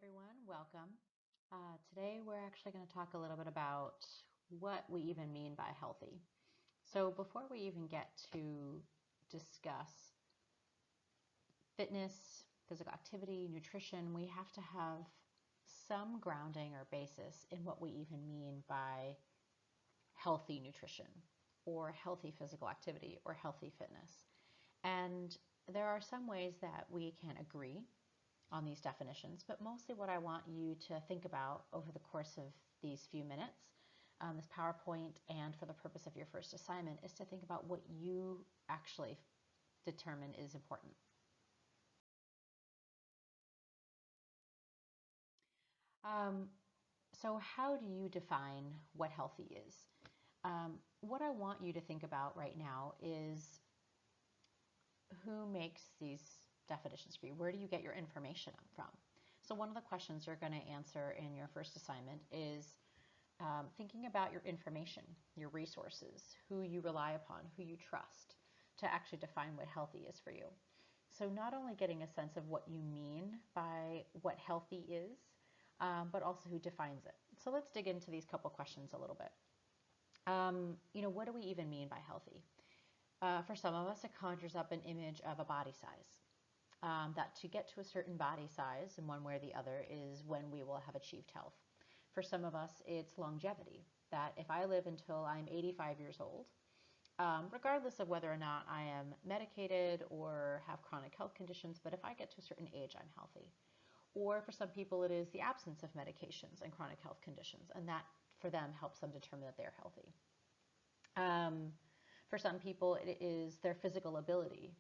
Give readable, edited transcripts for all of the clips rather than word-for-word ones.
everyone, welcome. Today we're actually going to talk a little bit about what we even mean by healthy. So before we even get to discuss fitness, physical activity, nutrition, we have to have some grounding or basis in what we even mean by healthy nutrition or healthy physical activity or healthy fitness. And there are some ways that we can agree on these definitions, but mostly what I want you to think about over the course of these few minutes, this PowerPoint, and for the purpose of your first assignment, is to think about what you actually determine is important. So how do you define what healthy is? What I want you to think about right now is who makes these definitions for you? Where do you get your information from? So one of the questions you're going to answer in your first assignment is thinking about your information, your resources, who you rely upon, who you trust to actually define what healthy is for you. So not only getting a sense of what you mean by what healthy is, but also who defines it. So let's dig into these couple questions a little bit. What do we even mean by healthy? For some of us, it conjures up an image of a body size. That to get to a certain body size in one way or the other is when we will have achieved health. For some of us, it's longevity, that if I live until I'm 85 years old, regardless of whether or not I am medicated or have chronic health conditions, but if I get to a certain age, I'm healthy. Or for some people, it is the absence of medications and chronic health conditions, and that for them helps them determine that they're healthy. For some people, it is their physical ability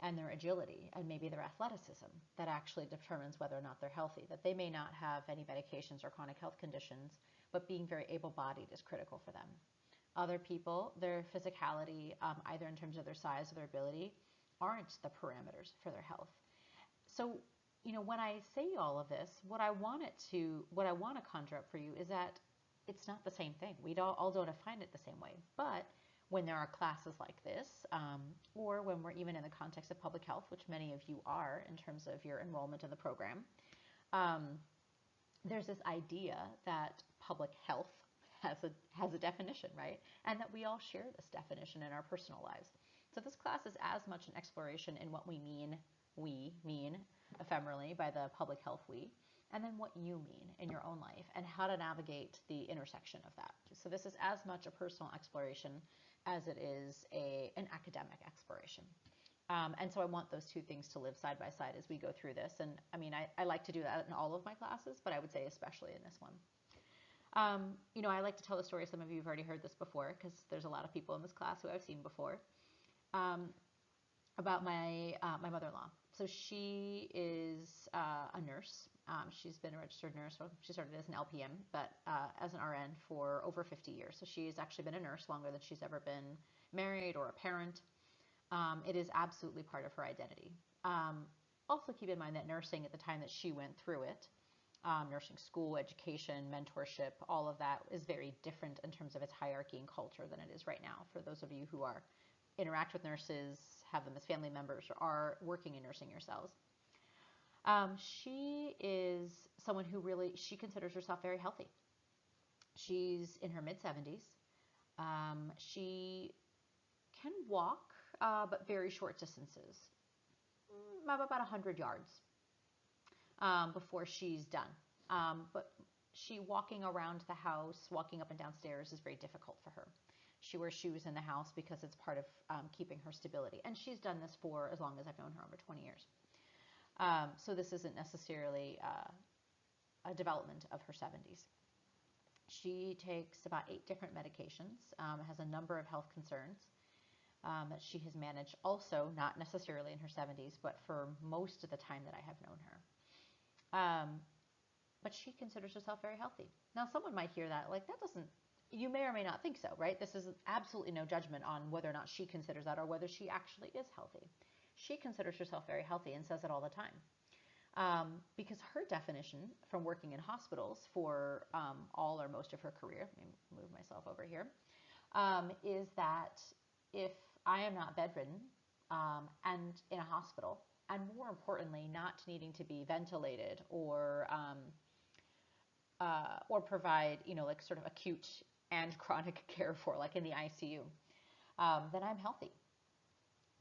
and their agility and maybe their athleticism that actually determines whether or not they're healthy, that they may not have any medications or chronic health conditions, but being very able-bodied is critical for them. Other people, their physicality, either in terms of their size or their ability, aren't the parameters for their health. So, when I say all of this, what I want to conjure up for you is that it's not the same thing. We all don't define it the same way, but when there are classes like this, or when we're even in the context of public health, which many of you are in terms of your enrollment in the program, there's this idea that public health has a definition, right? And that we all share this definition in our personal lives. So this class is as much an exploration in what we mean ephemerally by the public health we, and then what you mean in your own life and how to navigate the intersection of that. So this is as much a personal exploration as it is an academic exploration. And so I want those two things to live side by side as we go through this. And I mean, I like to do that in all of my classes, but I would say especially in this one. I like to tell the story. Some of you have already heard this before because there's a lot of people in this class who I've seen before, about my mother-in-law. So she is a nurse. She's been a registered nurse. Well, she started as an LPN, but as an RN for over 50 years. So she's actually been a nurse longer than she's ever been married or a parent. It is absolutely part of her identity. Also keep in mind that nursing at the time that she went through it, nursing school, education, mentorship, all of that is very different in terms of its hierarchy and culture than it is right now. For those of you who interact with nurses, have them as family members, or are working in nursing yourselves. She is someone who she considers herself very healthy. She's in her mid-70s. She can walk, but very short distances, about 100 yards before she's done. But walking around the house, walking up and down stairs is very difficult for her. She wears shoes in the house because it's part of keeping her stability. And she's done this for as long as I've known her, over 20 years. So this isn't necessarily a development of her 70s. She takes about 8 different medications, has a number of health concerns that she has managed also, not necessarily in her 70s, but for most of the time that I have known her. But she considers herself very healthy. Now, someone might hear that, like, you may or may not think so, right? This is absolutely no judgment on whether or not she considers that or whether she actually is healthy. She considers herself very healthy and says it all the time. Because her definition from working in hospitals for all or most of her career, let me move myself over here, is that if I am not bedridden and in a hospital and more importantly, not needing to be ventilated or provide, like sort of acute and chronic care for, like in the ICU, then I'm healthy.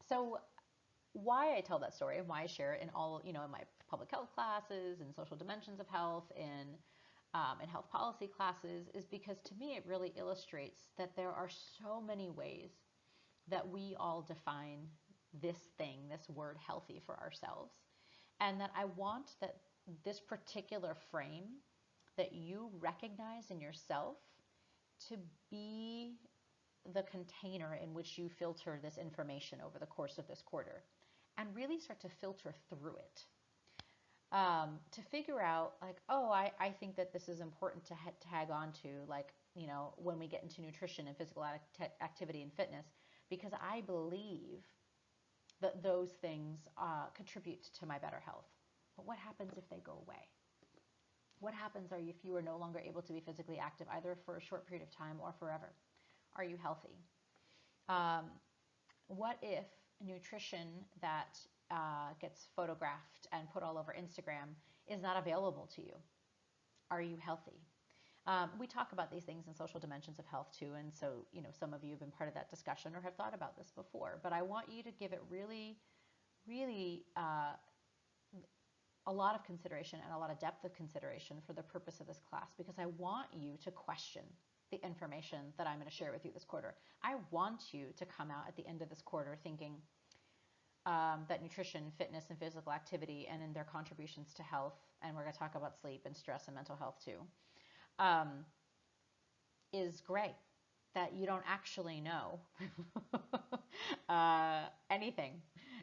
So why I tell that story and why I share it in all, in my public health classes and social dimensions of health in health policy classes is because to me it really illustrates that there are so many ways that we all define this thing, this word healthy for ourselves. And that I want that this particular frame that you recognize in yourself to be the container in which you filter this information over the course of this quarter and really start to filter through it. To figure out like, oh, I think that this is important to tag on to, like, when we get into nutrition and physical activity and fitness, because I believe that those things contribute to my better health. But what happens if they go away? What happens if you are no longer able to be physically active, either for a short period of time or forever? Are you healthy? What if nutrition that gets photographed and put all over Instagram is not available to you? Are you healthy? We talk about these things in social dimensions of health too, and so some of you have been part of that discussion or have thought about this before, but I want you to give it really, really a lot of consideration and a lot of depth of consideration for the purpose of this class, because I want you to question the information that I'm going to share with you this quarter. I want you to come out at the end of this quarter thinking that nutrition, fitness, and physical activity and in their contributions to health, and we're going to talk about sleep and stress and mental health too, is great. That you don't actually know anything.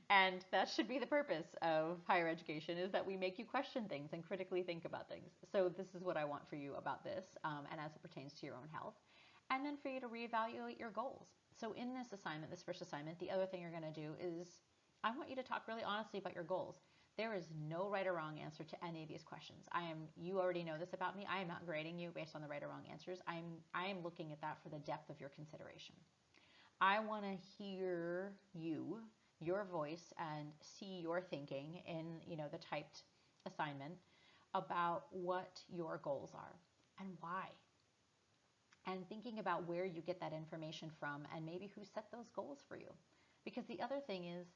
And that should be the purpose of higher education, is that we make you question things and critically think about things. So this is what I want for you about this, and as it pertains to your own health. And then for you to reevaluate your goals. So in this assignment, this first assignment, the other thing you're going to do is I want you to talk really honestly about your goals. There is no right or wrong answer to any of these questions. You already know this about me. I am not grading you based on the right or wrong answers. I am looking at that for the depth of your consideration. I want to hear you, your voice, and see your thinking in, the typed assignment about what your goals are and why. And thinking about where you get that information from and maybe who set those goals for you. Because the other thing is,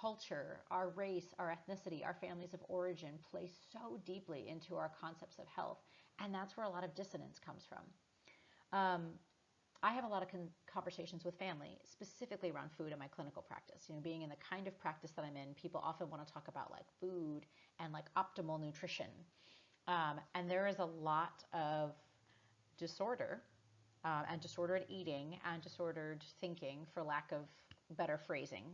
culture, our race, our ethnicity, our families of origin play so deeply into our concepts of health, and that's where a lot of dissonance comes from. I have a lot of conversations with family, specifically around food in my clinical practice. Being in the kind of practice that I'm in, people often want to talk about like food and like optimal nutrition, and there is a lot of disorder and disordered eating and disordered thinking, for lack of better phrasing,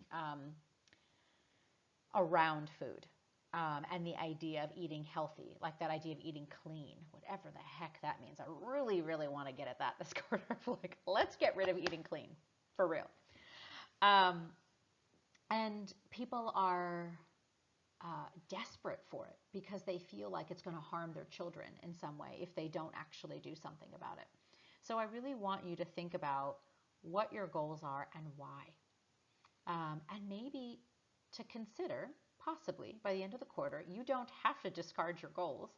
around food and the idea of eating healthy, like that idea of eating clean, whatever the heck that means. I really, really want to get at that this quarter. Like, let's get rid of eating clean, for real. And people are desperate for it because they feel like it's going to harm their children in some way if they don't actually do something about it. So I really want you to think about what your goals are and why. And maybe to consider, possibly by the end of the quarter, you don't have to discard your goals,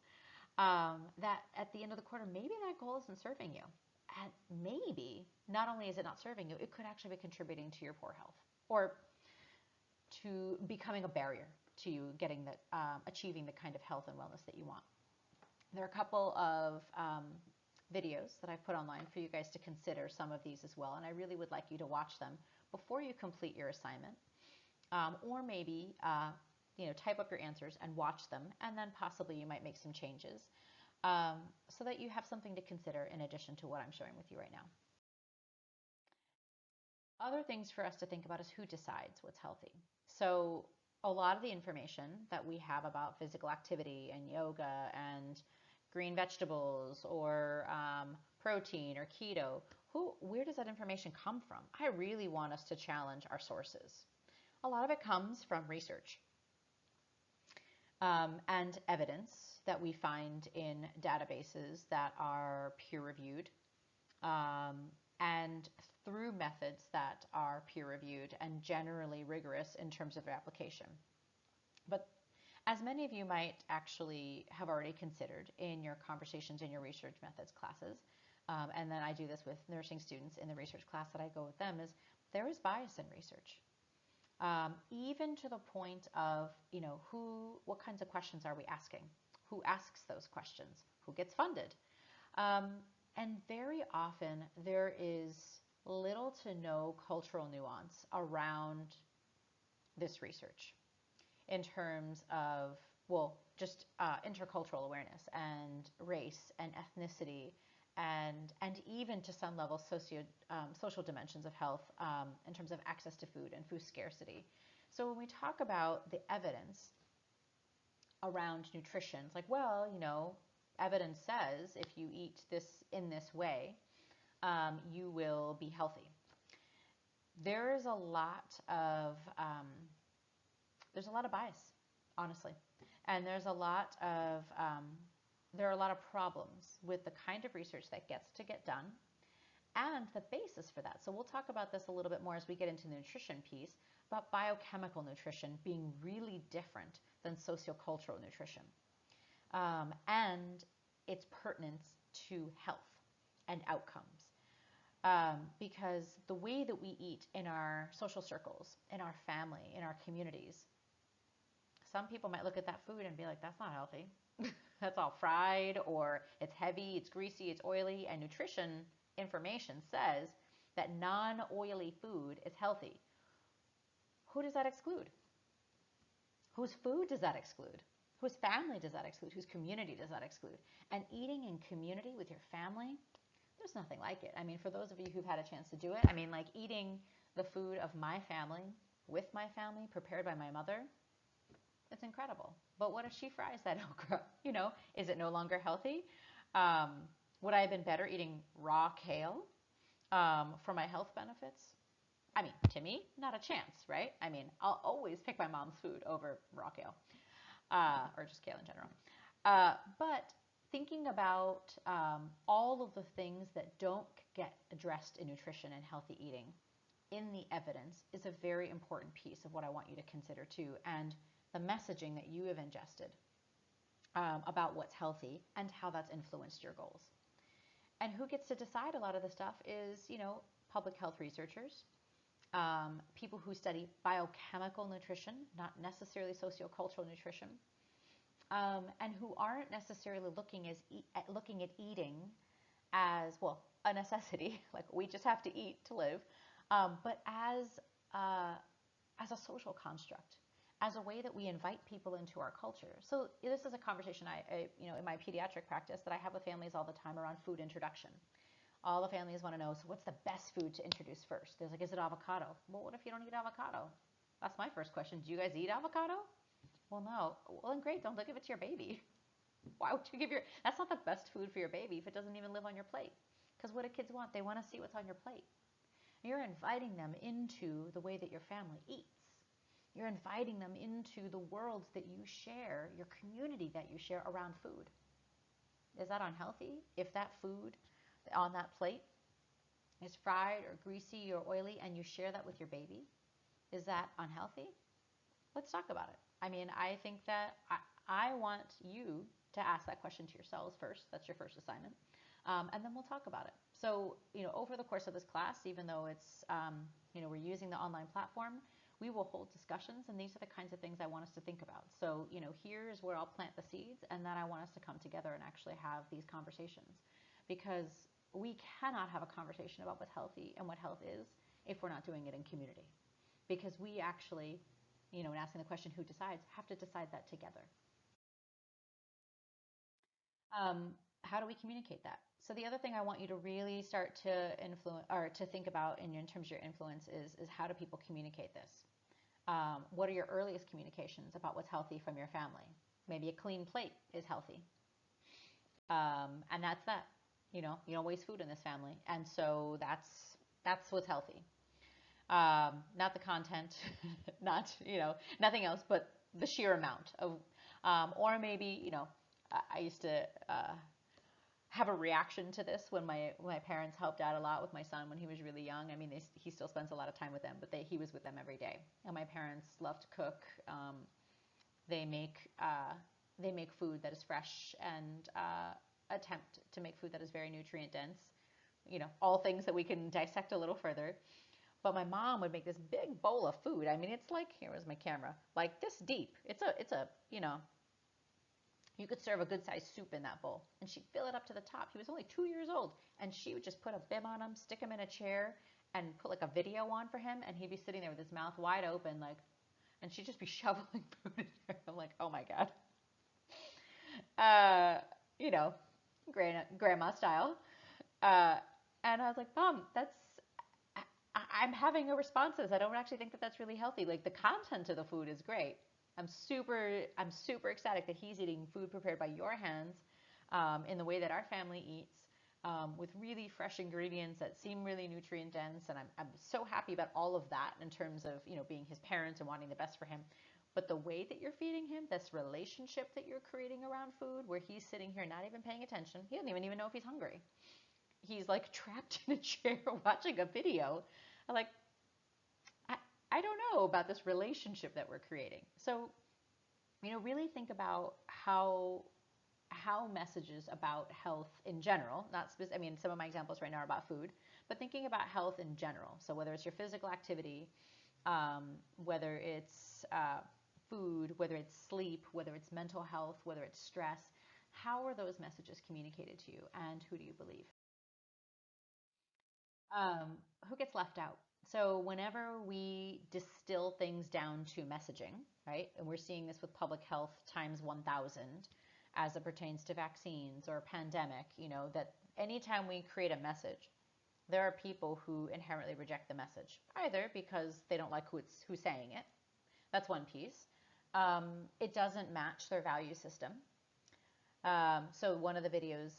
that at the end of the quarter, maybe that goal isn't serving you. And maybe not only is it not serving you, it could actually be contributing to your poor health or to becoming a barrier to you getting that, achieving the kind of health and wellness that you want. There are a couple of videos that I've put online for you guys to consider some of these as well, and I really would like you to watch them before you complete your assignment, or maybe type up your answers and watch them, and then possibly you might make some changes so that you have something to consider in addition to what I'm sharing with you right now. Other things for us to think about is who decides what's healthy. So a lot of the information that we have about physical activity and yoga and green vegetables or protein or keto, where does that information come from? I really want us to challenge our sources. A lot of it comes from research and evidence that we find in databases that are peer-reviewed and through methods that are peer-reviewed and generally rigorous in terms of their application. But as many of you might actually have already considered in your conversations in your research methods classes, and then I do this with nursing students in the research class that I go with them, is there is bias in research. Even to the point of, what kinds of questions are we asking? Who asks those questions? Who gets funded? And very often there is little to no cultural nuance around this research in terms of, just intercultural awareness and race and ethnicity and even to some level social dimensions of health in terms of access to food and food scarcity. So when we talk about the evidence around nutrition, it's like, evidence says if you eat this in this way, you will be healthy. There is a lot of bias, honestly, and there are a lot of problems with the kind of research that gets to get done and the basis for that. So we'll talk about this a little bit more as we get into the nutrition piece, about biochemical nutrition being really different than sociocultural nutrition, and its pertinence to health and outcomes. Because the way that we eat in our social circles, in our family, in our communities, some people might look at that food and be like, that's not healthy. That's all fried, or it's heavy, it's greasy, it's oily, and nutrition information says that non-oily food is healthy. Who does that exclude? Whose food does that exclude? Whose family does that exclude? Whose community does that exclude? And eating in community with your family, there's nothing like it. I mean, for those of you who've had a chance to do it, I mean, like eating the food of my family, with my family, prepared by my mother, it's incredible. But what if she fries that okra? Is it no longer healthy? Would I have been better eating raw kale for my health benefits? I mean, to me, not a chance, right? I mean, I'll always pick my mom's food over raw kale, or just kale in general. But thinking about all of the things that don't get addressed in nutrition and healthy eating in the evidence is a very important piece of what I want you to consider too, and the messaging that you have ingested about what's healthy and how that's influenced your goals. And who gets to decide a lot of the stuff is, public health researchers, people who study biochemical nutrition, not necessarily sociocultural nutrition, and who aren't necessarily looking at eating as, a necessity, like we just have to eat to live, but as a social construct, as a way that we invite people into our culture. So this is a conversation I in my pediatric practice that I have with families all the time around food introduction. All the families want to know, so what's the best food to introduce first? There's like, is it avocado? Well, what if you don't eat avocado? That's my first question. Do you guys eat avocado? Well, no. Well, then great. Don't give it to your baby. Why would you that's not the best food for your baby if it doesn't even live on your plate. Because what do kids want? They want to see what's on your plate. You're inviting them into the way that your family eats. You're inviting them into the worlds that you share, your community that you share around food. Is that unhealthy? If that food on that plate is fried or greasy or oily and you share that with your baby, is that unhealthy? Let's talk about it. I mean, I think that I want you to ask that question to yourselves first. That's your first assignment. And then we'll talk about it. So, over the course of this class, even though it's, we're using the online platform, we will hold discussions, and these are the kinds of things I want us to think about. So, here's where I'll plant the seeds, and then I want us to come together and actually have these conversations. Because we cannot have a conversation about what's healthy and what health is if we're not doing it in community. Because we actually, in asking the question who decides, have to decide that together. How do we communicate that? So the other thing I want you to really start to influence or to think about in terms of your influence is how do people communicate this? What are your earliest communications about what's healthy from your family? Maybe a clean plate is healthy. And that's that. You don't waste food in this family. And so that's what's healthy. Not the content, not, nothing else, but the sheer amount of, or maybe, I used to have a reaction to this when my parents helped out a lot with my son when he was really young. I mean, he still spends a lot of time with them, but he was with them every day. And my parents loved to cook. They make uh, they make food that is fresh and attempt to make food that is very nutrient dense. All things that we can dissect a little further. But my mom would make this big bowl of food. I mean, it's like, here was my camera, like this deep. It's a you could serve a good sized soup in that bowl, and she'd fill it up to the top. He was only 2 years old, and she would just put a bib on him, stick him in a chair, and put like a video on for him, and he'd be sitting there with his mouth wide open, like, and she'd just be shoveling food in there. I'm like, oh my god, uh, you know, grandma style. Uh, and I was like, Mom, I'm having a response to this. I don't actually think that that's really healthy. Like the content of the food is great. I'm super ecstatic that he's eating food prepared by your hands, in the way that our family eats, with really fresh ingredients that seem really nutrient dense. And I'm so happy about all of that in terms of, being his parents and wanting the best for him. But the way that you're feeding him, this relationship that you're creating around food, where he's sitting here not even paying attention, he doesn't even know if he's hungry. He's like trapped in a chair watching a video. I'm like, I, I don't know about this relationship that we're creating. So, really think about how messages about health in general, not specific, I mean, some of my examples right now are about food, but thinking about health in general. So whether it's your physical activity, whether it's food, whether it's sleep, whether it's mental health, whether it's stress, how are those messages communicated to you, and who do you believe? Um, who gets left out? So whenever we distill things down to messaging, right, and we're seeing this with public health times 1,000 as it pertains to vaccines or a pandemic, that anytime we create a message, there are people who inherently reject the message, either because they don't like who's saying it. That's one piece. It doesn't match their value system. So one of the videos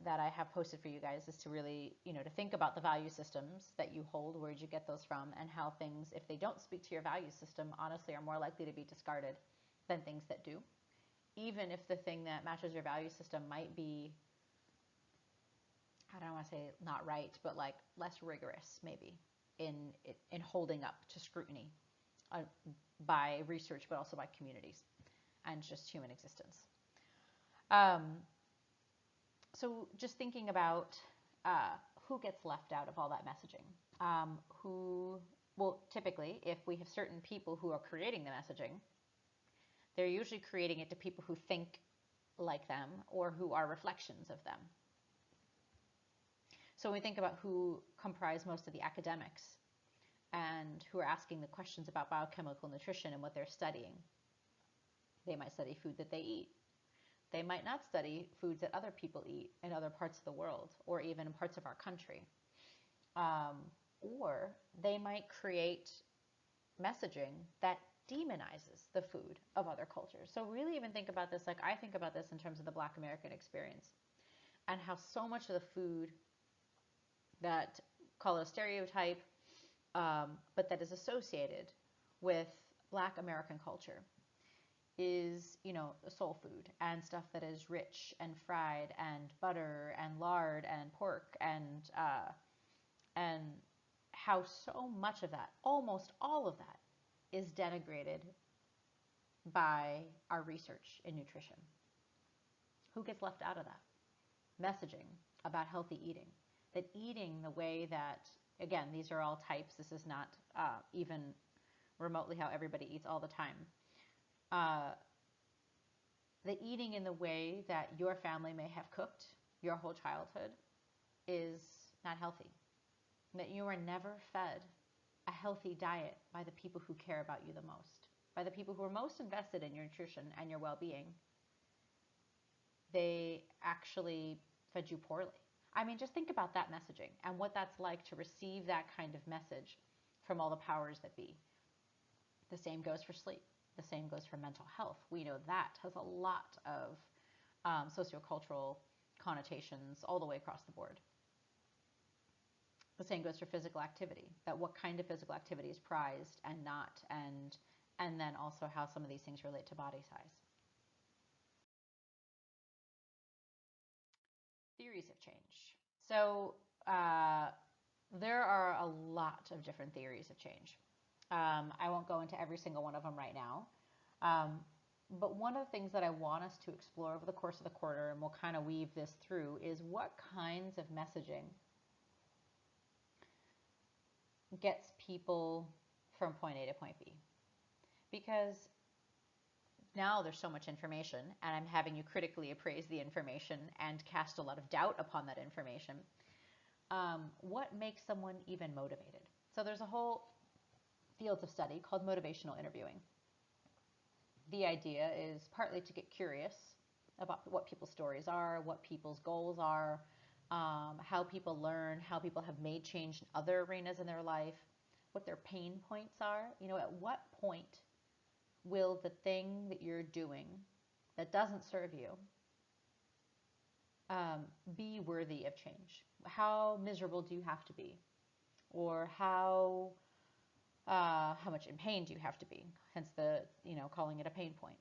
that I have posted for you guys is to really, to think about the value systems that you hold, where'd you get those from, and how things, if they don't speak to your value system, honestly are more likely to be discarded than things that do. Even if the thing that matches your value system might be, I don't want to say not right, but like less rigorous maybe in holding up to scrutiny, uh, by research, but also by communities and just human existence. Um, so just thinking about who gets left out of all that messaging. Well, typically, if we have certain people who are creating the messaging, they're usually creating it to people who think like them or who are reflections of them. So when we think about who comprise most of the academics and who are asking the questions about biochemical nutrition and what they're studying, they might study food that they eat. They might not study foods that other people eat in other parts of the world or even in parts of our country. Or they might create messaging that demonizes the food of other cultures. So really even think about this, like I think about this in terms of the Black American experience and how so much of the food that, call it a stereotype, but that is associated with Black American culture is, soul food and stuff that is rich and fried and butter and lard and pork and how so much of that, almost all of that, is denigrated by our research in nutrition. Who gets left out of that? Messaging about healthy eating. That eating the way that, again, these are all types. This is not even remotely how everybody eats all the time. The eating in the way that your family may have cooked your whole childhood is not healthy. That you are never fed a healthy diet by the people who care about you the most, by the people who are most invested in your nutrition and your well-being. They actually fed you poorly. I mean, just think about that messaging and what that's like to receive that kind of message from all the powers that be. The same goes for sleep. The same goes for mental health. We know that has a lot of sociocultural connotations all the way across the board. The same goes for physical activity, that what kind of physical activity is prized and not, and then also how some of these things relate to body size. Theories of change. So there are a lot of different theories of change. I won't go into every single one of them right now. But one of the things that I want us to explore over the course of the quarter, and we'll kind of weave this through, is what kinds of messaging gets people from point A to point B. Because now there's so much information, and I'm having you critically appraise the information and cast a lot of doubt upon that information. What makes someone even motivated? So there's a whole field of study called motivational interviewing. The idea is partly to get curious about what people's stories are, what people's goals are, how people learn, how people have made change in other arenas in their life, what their pain points are. You know, at what point will the thing that you're doing that doesn't serve you be worthy of change? How miserable do you have to be? Or how much in pain do you have to be? Hence the, calling it a pain point.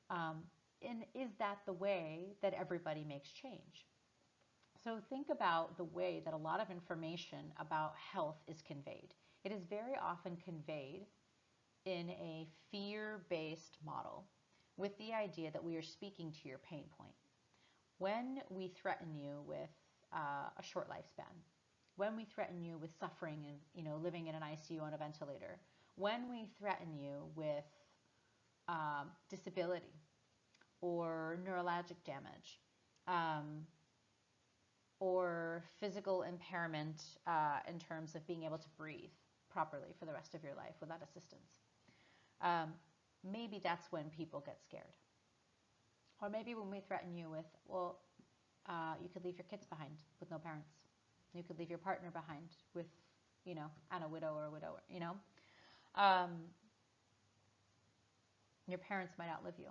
And is that the way that everybody makes change? So think about the way that a lot of information about health is conveyed. It is very often conveyed in a fear-based model with the idea that we are speaking to your pain point. When we threaten you with a short lifespan, when we threaten you with suffering and living in an ICU on a ventilator, when we threaten you with disability or neurologic damage, or physical impairment in terms of being able to breathe properly for the rest of your life without assistance, maybe that's when people get scared. Or maybe when we threaten you with, you could leave your kids behind with no parents. You could leave your partner behind with, and a widow or a widower, your parents might outlive you.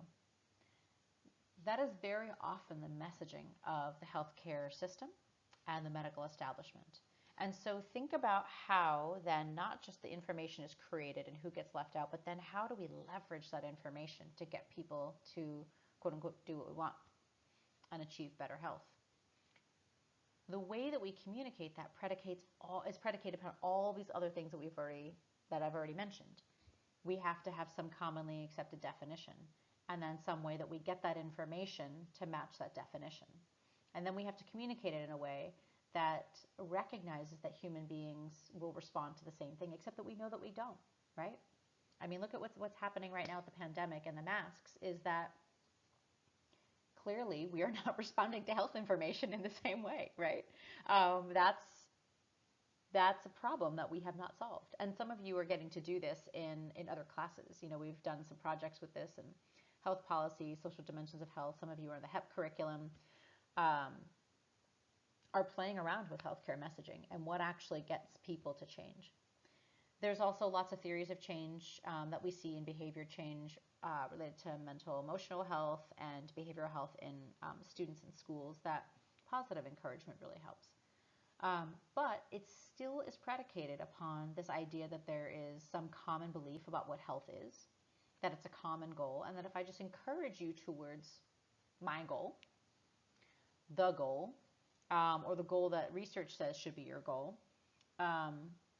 That is very often the messaging of the healthcare system and the medical establishment. And so think about how then not just the information is created and who gets left out, but then how do we leverage that information to get people to, quote unquote, do what we want and achieve better health. The way that we communicate that is predicated upon all these other things that I've already mentioned. We have to have some commonly accepted definition, and then some way that we get that information to match that definition. And then we have to communicate it in a way that recognizes that human beings will respond to the same thing, except that we know that we don't, right? I mean, look at what's happening right now with the pandemic and the masks, is that clearly we are not responding to health information in the same way, right? That's a problem that we have not solved. And some of you are getting to do this in other classes. We've done some projects with this in health policy, social dimensions of health. Some of you are in the HEP curriculum, are playing around with healthcare messaging and what actually gets people to change. There's also lots of theories of change that we see in behavior change related to mental emotional health and behavioral health in students in schools, that positive encouragement really helps. But it still is predicated upon this idea that there is some common belief about what health is, that it's a common goal, and that if I just encourage you towards my goal, the goal, or the goal that research says should be your goal,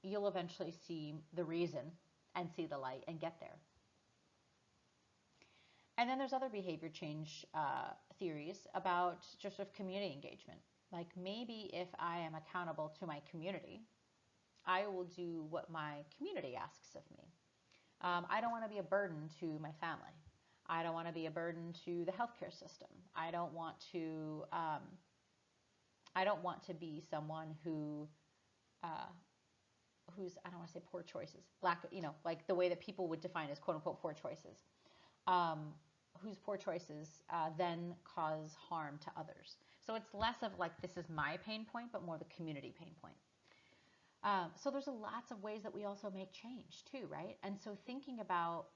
you'll eventually see the reason and see the light and get there. And then there's other behavior change theories about just sort of community engagement. Like maybe if I am accountable to my community, I will do what my community asks of me. I don't want to be a burden to my family. I don't want to be a burden to the healthcare system. I don't want to be someone who's, I don't want to say poor choices, like the way that people would define as quote unquote poor choices, whose poor choices then cause harm to others. So it's less of like, this is my pain point, but more the community pain point. So there's lots of ways that we also make change too, right? And so thinking about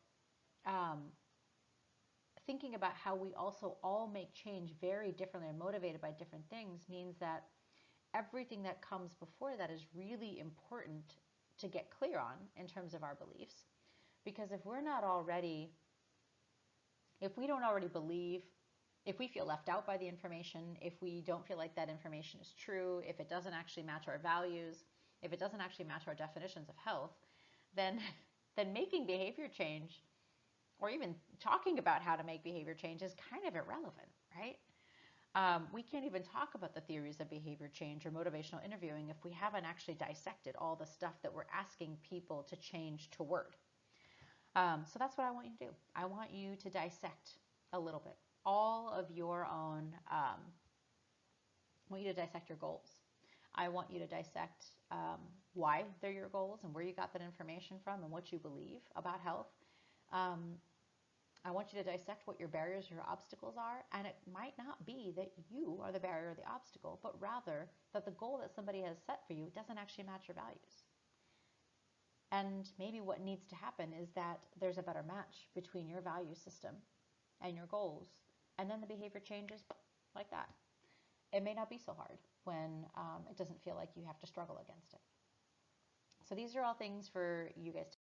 how we also all make change very differently and motivated by different things means that everything that comes before that is really important to get clear on in terms of our beliefs. Because if we don't already believe, if we feel left out by the information, if we don't feel like that information is true, if it doesn't actually match our values, if it doesn't actually match our definitions of health, then making behavior change or even talking about how to make behavior change is kind of irrelevant, right? We can't even talk about the theories of behavior change or motivational interviewing if we haven't actually dissected all the stuff that we're asking people to change toward. So that's what I want you to do. I want you to dissect a little bit all of your own, I want you to dissect your goals. I want you to dissect why they're your goals and where you got that information from and what you believe about health. I want you to dissect what your barriers or your obstacles are, and it might not be that you are the barrier or the obstacle, but rather that the goal that somebody has set for you doesn't actually match your values. And maybe what needs to happen is that there's a better match between your value system and your goals, and then the behavior changes like that. It may not be so hard when it doesn't feel like you have to struggle against it. So these are all things for you guys to